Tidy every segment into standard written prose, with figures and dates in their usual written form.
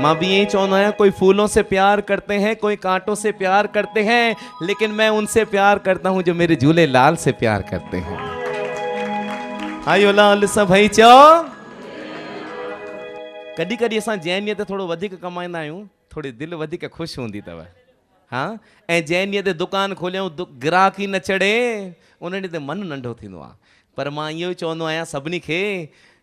मां भी यही चौंदा है, कोई फूलों से प्यार करते हैं, कोई कांटों से प्यार करते हैं, लेकिन मैं उनसे प्यार करता हूं जो मेरे झूले लाल से प्यार करते हैं। आयो लाल सभई चओ। कॾहिं कॾहिं असां जंहिं ॾींहं ते थोरो वधीक कमाईंदा आहियूं, थोरी दिलि वधीक ख़ुशि हूंदी अथव। हाँ, ऐं जंहिं ॾींहं ते दुकान खोलियूं ग्राहक ई न चढ़े, उन ॾींहं ते मनु नंढो थींदो आहे। पर मां इहो ई चवंदो आहियां सभिनी खे,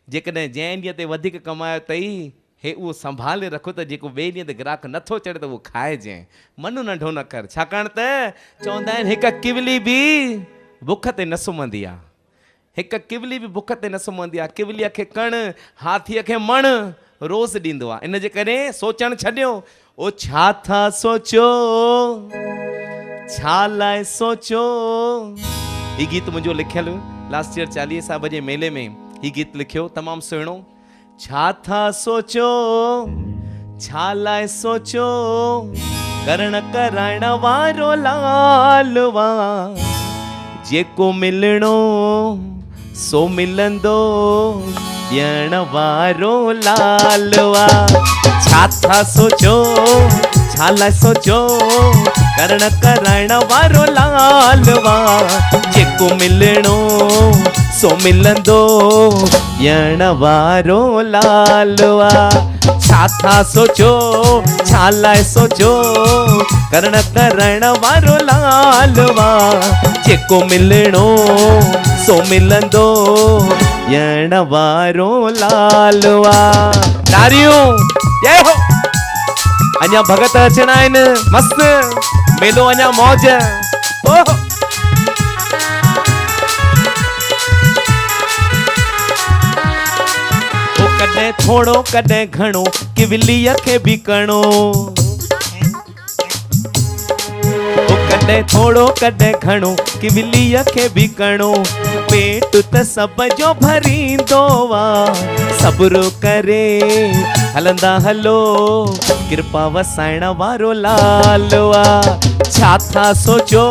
जेकॾहिं जंहिं ॾींहं ते वधीक कमायो अथई, हे उहो संभाले रखो त जेको ॿिए ॾींहं ते ग्राहक नथो चढ़े त उहो खाइजे। मनु नंढो न कर, छाकाणि त चवंदा आहिनि हिकु किवली बि बुख ते न सुम्हंदी आहे। हिकु किवली बि बुख ते न सुम्हंदी आहे। किवलीअ खे कण, हाथीअ खे मण रोज़ ॾींदो आहे। इन जे करे सोचणु छॾियो, ओ छा था सोचो, छा लाइ सोचो। हीउ गीत मुंहिंजो लिखियलु लास्ट ईयर 40 साहिब जे मेले में हीउ गीत लिखियो, तमामु सुहिणो। छा था सोचो, छा लाइ सोचो, करण कराइण वारो लालवा, जेको मिलणो सो मिलंदो, ॾियण वारो लालवा। छा था सोचो, छा लाइ सोचो, करण कराइण वारो लालवा, जेको मिलणो सो मिलंदो, ॾियण वारो लालवा। छा था सोचो, छा लाइ सोचो, करण कराइण वारो लालवा, जेको मिलणो सो मिलंदो, ॾियण वारो लालवा। तारियूं जय हो। अञा भगत अचणा आहिनि, मस्त मेलो अञा मौज। ओहो कॾहिं थोड़ो कॾहिं घणो, किवलीअ खे बि कणो। कॾहिं थोड़ो कॾहिं घणो, किवलीअ खे बि कणो। पेट त सब जो भरींदो आहे, सब्र करे हलंदा हलो, कृपा वसाइण वारो लालवा। छा था सोचो,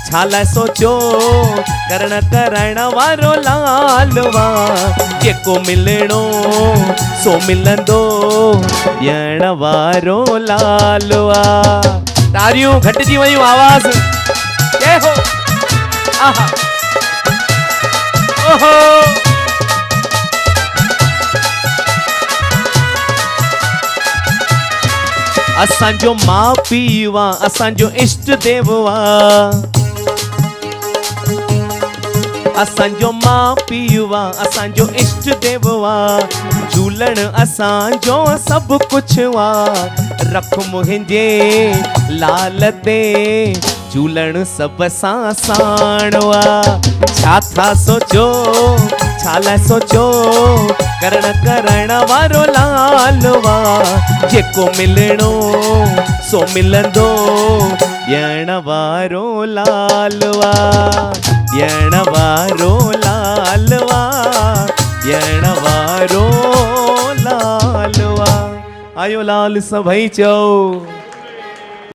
छा लाइ सोचो, करण कराइण वारो लालवा, जेको मिलणो सो मिलंदो, ॾियण वारो लालवा। तारियूं घटिजी वयूं, आवाज़ जय हो। आहा ओहो असांजो माउ पीउ वा, असांजो इष्ट देव वा। असांजो माउ पीउ वा, असांजो इष्ट देव वा। झूलण असांजो सभु कुझु वा, रख मुंहिंजे लाल ते झूलण सब सां साण वा। छा था सोचो, छा लाइ सोचो, करण कराइण वारो लालवा, जेको मिलणो सो मिलंदो, ॾियण वारो लालवा, ॾियण वारो लालवा, ॾियण वारो लालवा। आयो लाल सभई चओ।